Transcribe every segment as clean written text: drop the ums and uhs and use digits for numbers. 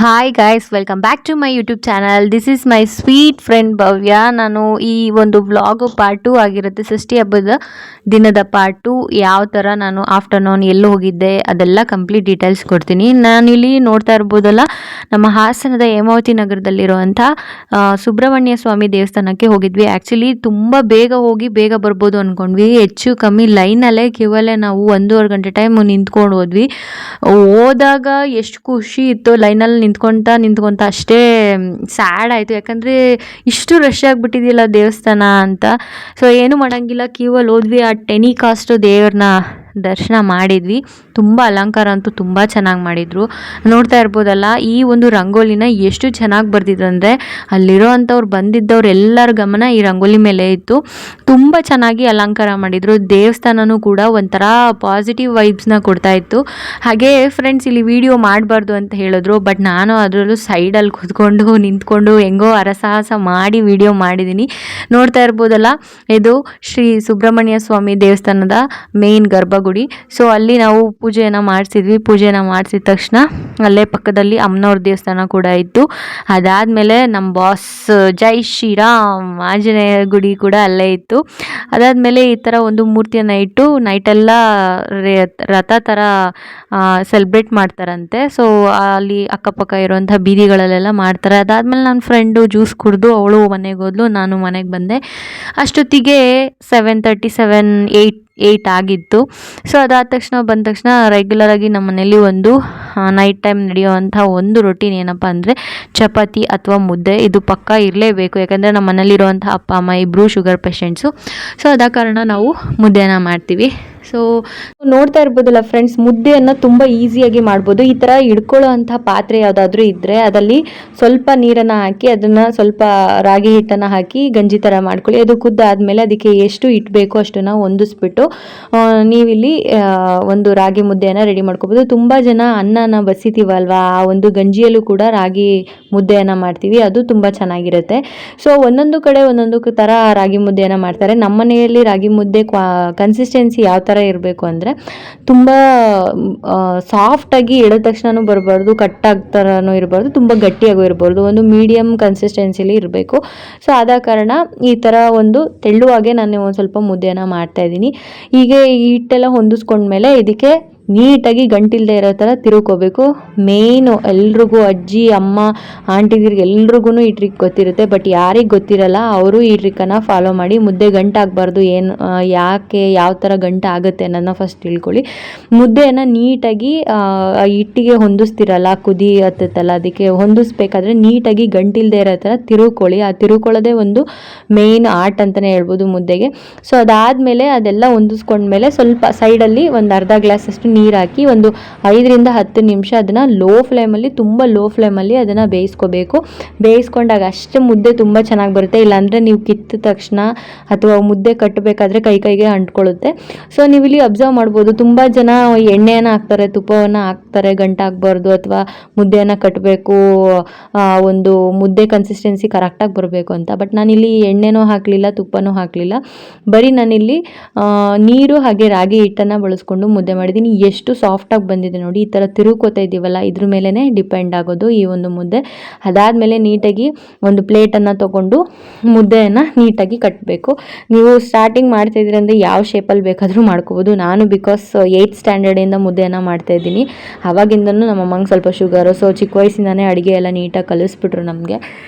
Hi guys, welcome back to my YouTube channel. This is my sweet friend Bhavya. ನಾನು ಈ ಒಂದು vlog part 2 ಆಗಿರುತ್ತೆ. ಷಷ್ಠಿ ಹಬ್ಬದ ದಿನದ ಪಾರ್ಟ್ 2. ಯಾವ ಥರ ನಾನು ಆಫ್ಟರ್ನೂನ್ ಎಲ್ಲೂ ಹೋಗಿದ್ದೆ ಅದೆಲ್ಲ ಕಂಪ್ಲೀಟ್ ಡೀಟೇಲ್ಸ್ ಕೊಡ್ತೀನಿ. ನಾನಿಲ್ಲಿ ನೋಡ್ತಾ ಇರ್ಬೋದಲ್ಲ, ನಮ್ಮ ಹಾಸನದ ಹೇಮಾವತಿ ನಗರದಲ್ಲಿರುವಂಥ ಸುಬ್ರಹ್ಮಣ್ಯ ಸ್ವಾಮಿ ದೇವಸ್ಥಾನಕ್ಕೆ ಹೋಗಿದ್ವಿ. ಆ್ಯಕ್ಚುಲಿ ತುಂಬ ಬೇಗ ಹೋಗಿ ಬೇಗ ಬರ್ಬೋದು ಅಂದ್ಕೊಂಡ್ವಿ. ಹೆಚ್ಚು ಕಮ್ಮಿ ಲೈನಲ್ಲೇ ಕ್ಯೂವಲ್ಲೇ ನಾವು 1.5 ಗಂಟೆ ಟೈಮ್ ನಿಂತ್ಕೊಂಡು ಹೋದ್ವಿ. ಹೋದಾಗ ಎಷ್ಟು ಖುಷಿ ಇತ್ತು, ಲೈನಲ್ಲಿ ನಿಂತ್ಕೊಂತ ಅಷ್ಟೇ ಸ್ಯಾಡ್ ಆಯಿತು. ಯಾಕಂದರೆ ಇಷ್ಟು ರಶ್ ಆಗಿಬಿಟ್ಟಿದೆಯಲ್ಲ ದೇವಸ್ಥಾನ ಅಂತ. ಸೊ ಏನು ಮಾಡೋಂಗಿಲ್ಲ, ಕ್ಯೂವಲ್ಲಿ ಹೋದ್ವಿ. ಆ ಟೆನಿ ಕಾಸ್ಟ್ ದೇವ್ರನ್ನ ದರ್ಶನ ಮಾಡಿದ್ವಿ. ತುಂಬ ಅಲಂಕಾರ ಅಂತೂ ತುಂಬ ಚೆನ್ನಾಗಿ ಮಾಡಿದರು. ನೋಡ್ತಾ ಇರ್ಬೋದಲ್ಲ, ಈ ಒಂದು ರಂಗೋಲಿನ ಎಷ್ಟು ಚೆನ್ನಾಗಿ ಬರ್ದಿದ್ರು ಅಂದರೆ ಅಲ್ಲಿರೋ ಅಂಥವ್ರು ಬಂದಿದ್ದವ್ರು ಎಲ್ಲರ ಗಮನ ಈ ರಂಗೋಲಿ ಮೇಲೆ ಇತ್ತು. ತುಂಬ ಚೆನ್ನಾಗಿ ಅಲಂಕಾರ ಮಾಡಿದರು. ದೇವಸ್ಥಾನನೂ ಕೂಡ ಒಂಥರ ಪಾಸಿಟಿವ್ ವೈಬ್ಸ್ನ ಕೊಡ್ತಾಯಿತ್ತು. ಹಾಗೆ ಫ್ರೆಂಡ್ಸ್, ಇಲ್ಲಿ ವಿಡಿಯೋ ಮಾಡಬಾರ್ದು ಅಂತ ಹೇಳಿದ್ರು, ಬಟ್ ನಾನು ಅದರಲ್ಲೂ ಸೈಡಲ್ಲಿ ಕೂತ್ಕೊಂಡು ನಿಂತ್ಕೊಂಡು ಹೆಂಗೋ ಅರಸಾಹಸ ಮಾಡಿ ವಿಡಿಯೋ ಮಾಡಿದ್ದೀನಿ. ನೋಡ್ತಾ ಇರ್ಬೋದಲ್ಲ, ಇದು ಶ್ರೀ ಸುಬ್ರಹ್ಮಣ್ಯ ಸ್ವಾಮಿ ದೇವಸ್ಥಾನದ ಮೇನ್ ಗರ್ಭಗುಡಿ. ಸೊ ಅಲ್ಲಿ ನಾವು ಪೂಜೆಯನ್ನು ಮಾಡಿಸಿದ ತಕ್ಷಣ ಅಲ್ಲೇ ಪಕ್ಕದಲ್ಲಿ ಅಮ್ಮನವ್ರ ದೇವಸ್ಥಾನ ಕೂಡ ಇತ್ತು. ಅದಾದಮೇಲೆ ನಮ್ಮ ಬಾಸ್ ಜೈ ಶ್ರೀರಾಮ್ ಆಂಜನೇಯ ಗುಡಿ ಕೂಡ ಅಲ್ಲೇ ಇತ್ತು. ಅದಾದಮೇಲೆ ಈ ಥರ ಒಂದು ಮೂರ್ತಿಯನ್ನು ಇಟ್ಟು ನೈಟೆಲ್ಲ ರಥ ಥರ ಸೆಲೆಬ್ರೇಟ್ ಮಾಡ್ತಾರಂತೆ. ಸೊ ಅಲ್ಲಿ ಅಕ್ಕಪಕ್ಕ ಇರುವಂಥ ಬೀದಿಗಳಲ್ಲೆಲ್ಲ ಮಾಡ್ತಾರೆ. ಅದಾದಮೇಲೆ ನನ್ನ ಫ್ರೆಂಡು ಜ್ಯೂಸ್ ಕುಡಿದು ಅವಳು ಮನೆಗೆ ಹೋದ್ಲು, ನಾನು ಮನೆಗೆ ಬಂದೆ. ಅಷ್ಟೊತ್ತಿಗೆ 7:37, 8 ಆಗಿತ್ತು. ಸೊ ಅದಾದ ತಕ್ಷಣ ಬಂದ ತಕ್ಷಣ ರೆಗ್ಯುಲರಾಗಿ ನಮ್ಮ ಮನೇಲಿ ಒಂದು ನೈಟ್ ಟೈಮ್ ನಡೆಯುವಂಥ ಒಂದು ರೊಟೀನ್ ಏನಪ್ಪ ಅಂದರೆ ಚಪಾತಿ ಅಥವಾ ಮುದ್ದೆ. ಇದು ಪಕ್ಕ ಇರಲೇಬೇಕು, ಯಾಕಂದರೆ ನಮ್ಮ ಮನೇಲಿರುವಂಥ ಅಪ್ಪ ಅಮ್ಮ ಇಬ್ಬರು ಶುಗರ್ ಪೇಷೆಂಟ್ಸು. ಸೊ ಅದ ಕಾರಣ ನಾವು ಮುದ್ದೆನ ಮಾಡ್ತೀವಿ. ಸೊ ನೋಡ್ತಾ ಇರ್ಬೋದಲ್ಲ ಫ್ರೆಂಡ್ಸ್, ಮುದ್ದೆಯನ್ನು ತುಂಬ ಈಸಿಯಾಗಿ ಮಾಡ್ಬೋದು. ಈ ಥರ ಹಿಡ್ಕೊಳ್ಳೋ ಅಂಥ ಪಾತ್ರೆ ಯಾವುದಾದ್ರೂ ಇದ್ದರೆ ಅದರಲ್ಲಿ ಸ್ವಲ್ಪ ನೀರನ್ನು ಹಾಕಿ, ಅದನ್ನು ಸ್ವಲ್ಪ ರಾಗಿ ಹಿಟ್ಟನ್ನು ಹಾಕಿ ಗಂಜಿ ಥರ ಮಾಡ್ಕೊಳ್ಳಿ. ಅದು ಕುದ್ದಾದಮೇಲೆ ಅದಕ್ಕೆ ಎಷ್ಟು ಇಟ್ಟಬೇಕು ಅಷ್ಟನ್ನು ಹೊಂದಿಸ್ಬಿಟ್ಟು ನೀವಿಲ್ಲಿ ಒಂದು ರಾಗಿ ಮುದ್ದೆಯನ್ನು ರೆಡಿ ಮಾಡ್ಕೋಬೋದು. ತುಂಬ ಜನ ಅನ್ನನ ಬಸಿತೀವಲ್ವ, ಆ ಒಂದು ಗಂಜಿಯಲ್ಲೂ ಕೂಡ ರಾಗಿ ಮುದ್ದೆಯನ್ನು ಮಾಡ್ತೀವಿ, ಅದು ತುಂಬ ಚೆನ್ನಾಗಿರುತ್ತೆ. ಸೊ ಒಂದೊಂದು ಕಡೆ ಒಂದೊಂದು ಥರ ರಾಗಿ ಮುದ್ದೆಯನ್ನು ಮಾಡ್ತಾರೆ. ನಮ್ಮ ಮನೆಯಲ್ಲಿ ರಾಗಿ ಮುದ್ದೆ ಕನ್ಸಿಸ್ಟೆನ್ಸಿ ಯಾವ ಥರ ಇರಬೇಕು ಅಂದರೆ ತುಂಬ ಸಾಫ್ಟಾಗಿ ಎಳೆದ ತಕ್ಷಣನೂ ಬರಬಾರ್ದು, ಕಟ್ಟಾಗ ಥರನೂ ಇರಬಾರ್ದು, ತುಂಬ ಗಟ್ಟಿಯಾಗೂ ಇರಬಾರ್ದು, ಒಂದು ಮೀಡಿಯಮ್ ಕನ್ಸಿಸ್ಟೆನ್ಸಿಲಿ ಇರಬೇಕು. ಸೊ ಆದ ಕಾರಣ ಈ ಥರ ಒಂದು ತೆಳ್ಳುವಾಗೆ ನಾನು ಒಂದು ಸ್ವಲ್ಪ ಮುದ್ದೆಯನ್ನು ಮಾಡ್ತಾಯಿದ್ದೀನಿ. ಹೀಗೆ ಈ ಹಿಟ್ಟೆಲ್ಲ ಹೊಂದಿಸ್ಕೊಂಡ್ಮೇಲೆ ಇದಕ್ಕೆ ನೀಟಾಗಿ ಗಂಟಿಲ್ಲದೆ ಇರೋ ಥರ ತಿರುಕೋಬೇಕು. ಮೇಯ್ನು ಎಲ್ರಿಗೂ, ಅಜ್ಜಿ ಅಮ್ಮ ಆಂಟಿದಿರಿಗೆ ಎಲ್ರಿಗೂ ಈ ಟ್ರಿಕ್ ಗೊತ್ತಿರುತ್ತೆ, ಬಟ್ ಯಾರಿಗೆ ಗೊತ್ತಿರಲ್ಲ ಅವರು ಈ ಟ್ರಿಕ್ಕನ್ನು ಫಾಲೋ ಮಾಡಿ. ಮುದ್ದೆ ಗಂಟಾಗಬಾರ್ದು, ಯಾಕೆ ಯಾವ ಥರ ಗಂಟು ಆಗುತ್ತೆ ಅನ್ನೋದನ್ನ ಫಸ್ಟ್ ತಿಳ್ಕೊಳ್ಳಿ. ಮುದ್ದೆಯನ್ನು ನೀಟಾಗಿ ಹಿಟ್ಟಿಗೆ ಹೊಂದಿಸ್ತಿರಲ್ಲ, ಕುದಿ ಹತ್ತುತ್ತಲ್ಲ, ಅದಕ್ಕೆ ಹೊಂದಿಸ್ಬೇಕಾದ್ರೆ ನೀಟಾಗಿ ಗಂಟಿಲ್ಲದೆ ಇರೋ ಥರ ತಿರುಕೊಳ್ಳಿ. ಆ ತಿರುಕೊಳ್ಳೋದೇ ಒಂದು ಮೇಯ್ನ್ ಆರ್ಟ್ ಅಂತಲೇ ಹೇಳ್ಬೋದು ಮುದ್ದೆಗೆ. ಸೊ ಅದಾದಮೇಲೆ ಅದೆಲ್ಲ ಹೊಂದಿಸ್ಕೊಂಡ್ಮೇಲೆ ಸ್ವಲ್ಪ ಸೈಡಲ್ಲಿ ಒಂದು ಅರ್ಧ ಗ್ಲಾಸ್ ಅಷ್ಟು ನೀರು ಹಾಕಿ ಒಂದು 5-10 ನಿಮಿಷ ಅದನ್ನು ತುಂಬ ಲೋ ಫ್ಲೇಮಲ್ಲಿ ಅದನ್ನು ಬೇಯಿಸ್ಕೋಬೇಕು. ಬೇಯಿಸ್ಕೊಂಡಾಗ ಅಷ್ಟೇ ಮುದ್ದೆ ತುಂಬ ಚೆನ್ನಾಗಿ ಬರುತ್ತೆ. ಇಲ್ಲಾಂದರೆ ನೀವು ಕಿತ್ತ ತಕ್ಷಣ ಅಥವಾ ಮುದ್ದೆ ಕಟ್ಟಬೇಕಾದ್ರೆ ಕೈಗೆ ಅಂಟ್ಕೊಳ್ಳುತ್ತೆ. ಸೊ ನೀವು ಇಲ್ಲಿ ಅಬ್ಸರ್ವ್ ಮಾಡ್ಬೋದು, ತುಂಬ ಜನ ಎಣ್ಣೆಯನ್ನು ಹಾಕ್ತಾರೆ, ತುಪ್ಪವನ್ನು ಹಾಕ್ತಾರೆ ಗಂಟಾಗಬಾರ್ದು ಅಥವಾ ಮುದ್ದೆಯನ್ನು ಕಟ್ಟಬೇಕು, ಒಂದು ಮುದ್ದೆ ಕನ್ಸಿಸ್ಟೆನ್ಸಿ ಕರೆಕ್ಟಾಗಿ ಬರಬೇಕು ಅಂತ. ಬಟ್ ನಾನಿಲ್ಲಿ ಎಣ್ಣೆನೂ ಹಾಕಲಿಲ್ಲ, ತುಪ್ಪನೂ ಹಾಕಲಿಲ್ಲ, ಬರೀ ನಾನಿಲ್ಲಿ ನೀರು ಹಾಗೆ ರಾಗಿ ಹಿಟ್ಟನ್ನು ಬಳಸ್ಕೊಂಡು ಮುದ್ದೆ ಮಾಡಿದ್ದೀನಿ. ಎಷ್ಟು ಸಾಫ್ಟಾಗಿ ಬಂದಿದೆ ನೋಡಿ. ಈ ಥರ ತಿರುಕೋತಾ ಇದ್ದೀವಲ್ಲ, ಇದ್ರ ಮೇಲೇ ಡಿಪೆಂಡ್ ಆಗೋದು ಈ ಒಂದು ಮುದ್ದೆ. ಅದಾದಮೇಲೆ ನೀಟಾಗಿ ಒಂದು ಪ್ಲೇಟನ್ನು ತೊಗೊಂಡು ಮುದ್ದೆಯನ್ನು ನೀಟಾಗಿ ಕಟ್ಟಬೇಕು. ನೀವು ಸ್ಟಾರ್ಟಿಂಗ್ ಮಾಡ್ತಾಯಿದ್ದೀರಿ ಅಂದರೆ ಯಾವ ಶೇಪಲ್ಲಿ ಬೇಕಾದರೂ ಮಾಡ್ಕೋಬೋದು. ನಾನು ಬಿಕಾಸ್ 8th ಸ್ಟ್ಯಾಂಡರ್ಡಿಂದ ಮುದ್ದೆಯನ್ನು ಮಾಡ್ತಾಯಿದ್ದೀನಿ. ಆವಾಗಿಂದನೂ ನಮ್ಮ ಅಮ್ಮಂಗೆ ಸ್ವಲ್ಪ ಶುಗರು. ಸೊ ಚಿಕ್ಕ ವಯಸ್ಸಿಂದನೇ ಅಡುಗೆ ಎಲ್ಲ ನೀಟಾಗಿ ಕಲಿಸ್ಬಿಟ್ರು ನಮಗೆ.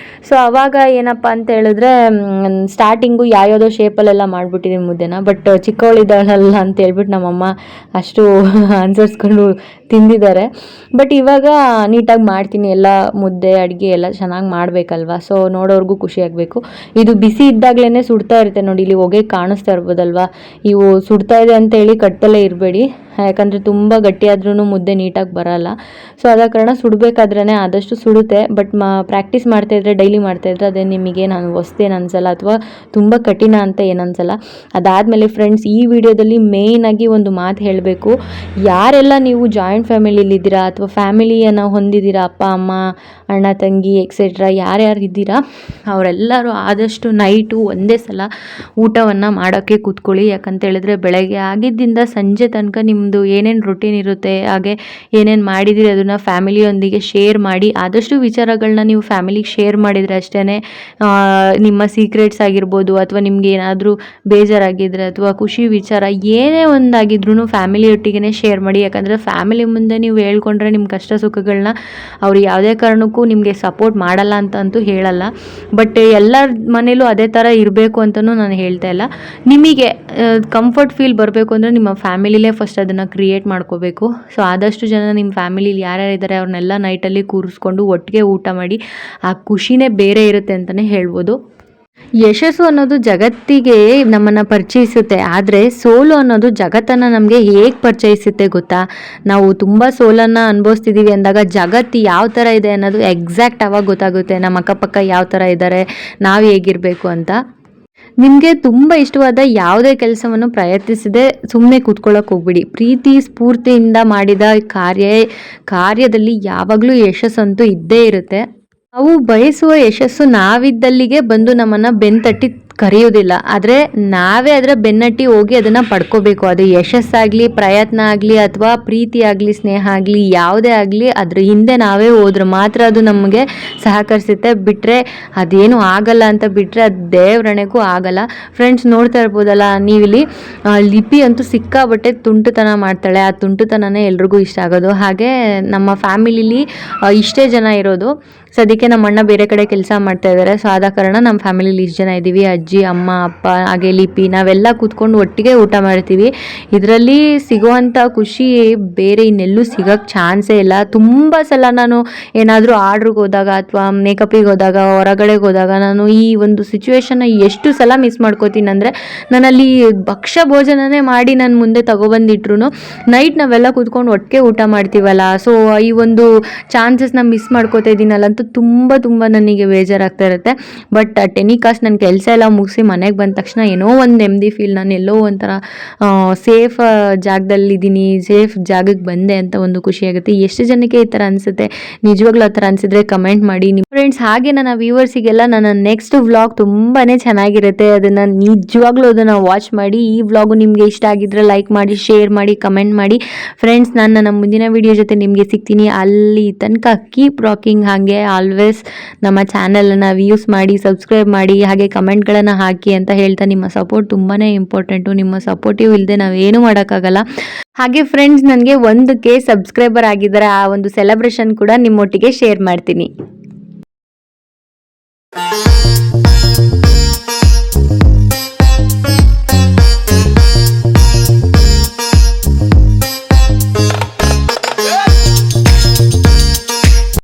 ಸೊ ಆವಾಗ ಏನಪ್ಪ ಅಂತ ಹೇಳಿದ್ರೆ ಸ್ಟಾರ್ಟಿಂಗು ಯಾವ್ಯಾವುದೋ ಶೇಪಲ್ಲೆಲ್ಲ ಮಾಡಿಬಿಟ್ಟಿದ್ದೀನಿ ಮುದ್ದೆನ. ಬಟ್ ಚಿಕ್ಕವಳಿದ್ದಾಳಲ್ಲ ಅಂತ ಹೇಳ್ಬಿಟ್ಟು ನಮ್ಮಮ್ಮ ಅಷ್ಟು ಅನುಸರಿಸ್ಕೊಂಡು ತಿಂದಿದ್ದಾರೆ. ಬಟ್ ಇವಾಗ ನೀಟಾಗಿ ಮಾಡ್ತೀನಿ. ಎಲ್ಲ ಮುದ್ದೆ ಅಡುಗೆ ಎಲ್ಲ ಚೆನ್ನಾಗಿ ಮಾಡಬೇಕಲ್ವ, ಸೊ ನೋಡೋರ್ಗೂ ಖುಷಿ ಆಗಬೇಕು. ಇದು ಬಿಸಿ ಇದ್ದಾಗಲೇ ಸುಡ್ತಾ ಇರುತ್ತೆ ನೋಡಿ, ಇಲ್ಲಿ ಹೊಗೆ ಕಾಣಿಸ್ತಾ ಇರ್ಬೋದಲ್ವ. ಇವು ಸುಡ್ತಾ ಇದೆ ಅಂತೇಳಿ ಕಟ್ಟಲ್ಲೇ ಇರಬೇಡಿ, ಯಾಕಂದರೆ ತುಂಬ ಗಟ್ಟಿಯಾದ್ರೂ ಮುದ್ದೆ ನೀಟಾಗಿ ಬರಲ್ಲ. ಸೊ ಆದ ಕಾರಣ ಸುಡಬೇಕಾದ್ರೇ ಆದಷ್ಟು ಸುಡುತ್ತೆ. ಬಟ್ ಪ್ರಾಕ್ಟೀಸ್ ಮಾಡ್ತಾಯಿದ್ರೆ, ಡೈಲಿ ಡೈಲಿ ಮಾಡ್ತಾಯಿದ್ರೆ ಅದೇ ನಿಮಗೆ ನಾನು ಹೊಸ್ತೇನು ಅನ್ಸಲ್ಲ ಅಥವಾ ತುಂಬ ಕಠಿಣ ಅಂತ ಏನು ಅನ್ಸಲ್ಲ. ಅದಾದಮೇಲೆ ಫ್ರೆಂಡ್ಸ್, ಈ ವಿಡಿಯೋದಲ್ಲಿ ಮೇಯ್ನಾಗಿ ಒಂದು ಮಾತು ಹೇಳಬೇಕು. ಯಾರೆಲ್ಲ ನೀವು ಜಾಯಿಂಟ್ ಫ್ಯಾಮಿಲಿಲಿದ್ದೀರಾ ಅಥವಾ ಫ್ಯಾಮಿಲಿಯನ್ನು ಹೊಂದಿದ್ದೀರಾ, ಅಪ್ಪ ಅಮ್ಮ ಅಣ್ಣ ತಂಗಿ ಎಕ್ಸೆಟ್ರಾ ಯಾರ್ಯಾರು ಇದ್ದೀರಾ ಅವರೆಲ್ಲರೂ ಆದಷ್ಟು ನೈಟು ಒಂದೇ ಸಲ ಊಟವನ್ನು ಮಾಡೋಕ್ಕೆ ಕೂತ್ಕೊಳ್ಳಿ. ಯಾಕಂತ ಹೇಳಿದ್ರೆ ಬೆಳಗ್ಗೆ ಆಗಿದ್ದರಿಂದ ಸಂಜೆ ತನಕ ನಿಮ್ಮದು ಏನೇನು ರೂಟೀನ್ ಇರುತ್ತೆ, ಹಾಗೆ ಏನೇನು ಮಾಡಿದಿರಿ ಅದನ್ನು ಫ್ಯಾಮಿಲಿಯೊಂದಿಗೆ ಶೇರ್ ಮಾಡಿ. ಆದಷ್ಟು ವಿಚಾರಗಳನ್ನ ನೀವು ಫ್ಯಾಮಿಲಿಗೆ ಶೇರ್ ಮಾಡಿದರೆ ಅಷ್ಟೇ ನಿಮ್ಮ ಸೀಕ್ರೆಟ್ಸ್ ಆಗಿರ್ಬೋದು ಅಥವಾ ನಿಮ್ಗೆ ಏನಾದರೂ ಬೇಜಾರಾಗಿದ್ದರೆ ಅಥವಾ ಖುಷಿ ವಿಚಾರ ಏನೇ ಒಂದಾಗಿದ್ರೂ ಫ್ಯಾಮಿಲಿಯೊಟ್ಟಿಗೆ ಶೇರ್ ಮಾಡಿ. ಯಾಕಂದರೆ ಫ್ಯಾಮಿಲಿ ಮುಂದೆ ನೀವು ಹೇಳ್ಕೊಂಡ್ರೆ ನಿಮ್ಮ ಕಷ್ಟ ಸುಖಗಳನ್ನ ಅವ್ರು ಯಾವುದೇ ಕಾರಣಕ್ಕೂ ನಿಮಗೆ ಸಪೋರ್ಟ್ ಮಾಡಲ್ಲ ಅಂತಂತೂ ಹೇಳಲ್ಲ. ಬಟ್ ಎಲ್ಲರ ಮನೇಲೂ ಅದೇ ಥರ ಇರಬೇಕು ಅಂತಲೂ ನಾನು ಹೇಳ್ತಾ ಇಲ್ಲ. ನಿಮಗೆ ಕಂಫರ್ಟ್ ಫೀಲ್ ಬರಬೇಕು ಅಂದರೆ ನಿಮ್ಮ ಫ್ಯಾಮಿಲಿಲೇ ಫಸ್ಟ್ ಅದನ್ನು ಕ್ರಿಯೇಟ್ ಮಾಡ್ಕೋಬೇಕು. ಸೊ ಆದಷ್ಟು ಜನ ನಿಮ್ಮ ಫ್ಯಾಮಿಲಿಲಿ ಯಾರ್ಯಾರಿದ್ದಾರೆ ಅವ್ರನ್ನೆಲ್ಲ ನೈಟಲ್ಲಿ ಕೂರಿಸ್ಕೊಂಡು ಒಟ್ಟಿಗೆ ಊಟ ಮಾಡಿ. ಆ ಖುಷಿನೇ ಬೇರೆ ಇರುತ್ತೆ ಅಂತಲೇ ಹೇಳ್ಬೋದು. ಯಶಸ್ಸು ಅನ್ನೋದು ಜಗತ್ತಿಗೆ ನಮ್ಮನ್ನು ಪರಿಚಯಿಸುತ್ತೆ, ಆದರೆ ಸೋಲು ಅನ್ನೋದು ಜಗತ್ತನ್ನು ನಮಗೆ ಹೇಗೆ ಪರಿಚಯಿಸುತ್ತೆ ಗೊತ್ತಾ? ನಾವು ತುಂಬ ಸೋಲನ್ನು ಅನುಭವಿಸ್ತಿದ್ದೀವಿ ಅಂದಾಗ ಜಗತ್ತು ಯಾವ ಥರ ಇದೆ ಅನ್ನೋದು ಎಕ್ಸಾಕ್ಟ್ ಆವಾಗ ಗೊತ್ತಾಗುತ್ತೆ. ನಮ್ಮ ಅಕ್ಕಪಕ್ಕ ಯಾವ ಥರ ಇದ್ದಾರೆ, ನಾವು ಹೇಗಿರಬೇಕು ಅಂತ. ನಿಮಗೆ ತುಂಬ ಇಷ್ಟವಾದ ಯಾವುದೇ ಕೆಲಸವನ್ನು ಪ್ರಯತ್ನಿಸದೆ ಸುಮ್ಮನೆ ಕೂತ್ಕೊಳ್ಳೋಕೆ ಹೋಗ್ಬಿಡಿ. ಪ್ರೀತಿ ಸ್ಫೂರ್ತಿಯಿಂದ ಮಾಡಿದ ಕಾರ್ಯದಲ್ಲಿ ಯಾವಾಗಲೂ ಯಶಸ್ಸಂತೂ ಇದ್ದೇ ಇರುತ್ತೆ. ನಾವು ಬಯಸುವ ಯಶಸ್ಸು ನಾವಿದ್ದಲ್ಲಿಗೆ ಬಂದು ನಮ್ಮನ್ನು ಬೆನ್ತಟ್ಟಿ ಕರೆಯೋದಿಲ್ಲ, ಆದರೆ ನಾವೇ ಅದರ ಬೆನ್ನಟ್ಟಿ ಹೋಗಿ ಅದನ್ನು ಪಡ್ಕೋಬೇಕು. ಅದು ಯಶಸ್ಸಾಗಲಿ, ಪ್ರಯತ್ನ ಆಗಲಿ ಅಥವಾ ಪ್ರೀತಿ ಆಗಲಿ, ಸ್ನೇಹ ಆಗಲಿ, ಯಾವುದೇ ಆಗಲಿ ಅದ್ರ ಹಿಂದೆ ನಾವೇ ಹೋದ್ರೆ ಮಾತ್ರ ಅದು ನಮಗೆ ಸಹಕರಿಸುತ್ತೆ. ಬಿಟ್ಟರೆ ಅದೇನು ಆಗಲ್ಲ ಅಂತ ಬಿಟ್ಟರೆ ಅದು ದೇವ್ರಣೆಗೂ ಆಗಲ್ಲ. ಫ್ರೆಂಡ್ಸ್, ನೋಡ್ತಾ ಇರ್ಬೋದಲ್ಲ ನೀವಿಲ್ಲಿ, ಲಿಪಿ ಅಂತೂ ಸಿಕ್ಕಾಬಟ್ಟೆ ತುಂಟುತನ ಮಾಡ್ತಾಳೆ. ಆ ತುಂಟುತನನೇ ಎಲ್ರಿಗೂ ಇಷ್ಟ ಆಗೋದು. ಹಾಗೆ ನಮ್ಮ ಫ್ಯಾಮಿಲಿಲಿ ಇಷ್ಟೇ ಜನ ಇರೋದು. ಸದ್ಯಕ್ಕೆ ನಮ್ಮ ಅಣ್ಣ ಬೇರೆ ಕಡೆ ಕೆಲಸ ಮಾಡ್ತಾ ಇದ್ದಾರೆ. ಸೊ ಆದ ಕಾರಣ ನಮ್ಮ ಫ್ಯಾಮಿಲಿಲಿ ಇಷ್ಟು ಜನ ಇದ್ದೀವಿ. ಅಜ್ಜಿ, ಅಮ್ಮ, ಅಪ್ಪ, ಹಾಗೆ ಲಿಪಿ, ನಾವೆಲ್ಲ ಕೂತ್ಕೊಂಡು ಒಟ್ಟಿಗೆ ಊಟ ಮಾಡ್ತೀವಿ. ಇದರಲ್ಲಿ ಸಿಗುವಂಥ ಖುಷಿ ಬೇರೆ ಇನ್ನೆಲ್ಲೂ ಸಿಗೋಕ್ಕೆ ಚಾನ್ಸೇ ಇಲ್ಲ. ತುಂಬ ಸಲ ನಾನು ಏನಾದರೂ ಆರ್ಡ್ರಿಗೆ ಹೋದಾಗ ಅಥವಾ ಮೇಕಪ್ಪಿಗೆ ಹೋದಾಗ, ಹೊರಗಡೆಗೆ ಹೋದಾಗ ನಾನು ಈ ಒಂದು ಸಿಚುವೇಶನ್ನ ಎಷ್ಟು ಸಲ ಮಿಸ್ ಮಾಡ್ಕೋತೀನಿ ಅಂದರೆ, ನಾನಲ್ಲಿ ಭಕ್ಷ್ಯ ಭೋಜನನೇ ಮಾಡಿ ನಾನು ಮುಂದೆ ತಗೊಬಂದಿಟ್ರು ನೈಟ್ ನಾವೆಲ್ಲ ಕೂತ್ಕೊಂಡು ಒಟ್ಟಿಗೆ ಊಟ ಮಾಡ್ತೀವಲ್ಲ, ಸೊ ಈ ಒಂದು ಚಾನ್ಸಸ್ನ ಮಿಸ್ ಮಾಡ್ಕೋತಾ ಇದ್ದೀನಲ್ಲಂತೂ ತುಂಬ ನನಗೆ ಬೇಜಾರಾಗ್ತಾ ಇರುತ್ತೆ. ಬಟ್ ಟೆನಿಕಾಸ್ಟ್ ನನ್ನ ಕೆಲಸ ಎಲ್ಲ ಮುಗಿಸಿ ಮನೆಗೆ ಬಂದ ತಕ್ಷಣ ಏನೋ ಒಂದು ನೆಮ್ಮದಿ ಫೀಲ್. ನಾನು ಎಲ್ಲೋ ಒಂಥರ ಸೇಫ್ ಜಾಗದಲ್ಲಿದ್ದೀನಿ, ಸೇಫ್ ಜಾಗಕ್ಕೆ ಬಂದೆ ಅಂತ ಒಂದು ಖುಷಿಯಾಗುತ್ತೆ. ಎಷ್ಟು ಜನಕ್ಕೆ ಈ ಥರ ಅನಿಸುತ್ತೆ? ನಿಜವಾಗ್ಲೂ ಆ ಥರ ಅನಿಸಿದ್ರೆ ಕಮೆಂಟ್ ಮಾಡಿ. ನಿಮ್ಮ ಫ್ರೆಂಡ್ಸ್, ಹಾಗೆ ನನ್ನ ವ್ಯೂವರ್ಸಿಗೆಲ್ಲ ನನ್ನ ನೆಕ್ಸ್ಟ್ ವ್ಲಾಗ್ ತುಂಬಾ ಚೆನ್ನಾಗಿರುತ್ತೆ. ಅದನ್ನು ನಿಜವಾಗ್ಲೂ ಅದನ್ನು ವಾಚ್ ಮಾಡಿ. ಈ ವ್ಲಾಗು ನಿಮಗೆ ಇಷ್ಟ ಆಗಿದ್ರೆ ಲೈಕ್ ಮಾಡಿ, ಶೇರ್ ಮಾಡಿ, ಕಮೆಂಟ್ ಮಾಡಿ. ಫ್ರೆಂಡ್ಸ್, ನಾನು ನನ್ನ ಮುಂದಿನ ವಿಡಿಯೋ ಜೊತೆ ನಿಮಗೆ ಸಿಗ್ತೀನಿ. ಅಲ್ಲಿ ತನಕ ಕೀಪ್ ರಾಕಿಂಗ್. ಹಾಗೆ ಆಲ್ವೇಸ್ ನಮ್ಮ ಚಾನಲನ್ನು ವ್ಯೂಸ್ ಮಾಡಿ, ಸಬ್ಸ್ಕ್ರೈಬ್ ಮಾಡಿ, ಹಾಗೆ ಕಮೆಂಟ್ಗಳನ್ನು ಹಾಕಿ ಅಂತ ಹೇಳ್ತಾ, ನಿಮ್ಮ ಸಪೋರ್ಟ್ ತುಂಬಾ ಇಂಪಾರ್ಟೆಂಟು. ನಿಮ್ಮ ಸಪೋರ್ಟಿವ್ ಇಲ್ಲದೆ ನಾವೇನು ಮಾಡೋಕ್ಕಾಗಲ್ಲ. ಹಾಗೆ ಫ್ರೆಂಡ್ಸ್, ನನಗೆ 1K ಸಬ್ಸ್ಕ್ರೈಬರ್ ಆಗಿದ್ದಾರೆ. ಆ ಒಂದು ಸೆಲೆಬ್ರೇಷನ್ ಕೂಡ ನಿಮ್ಮೊಟ್ಟಿಗೆ ಶೇರ್ ಮಾಡ್ತೀನಿ.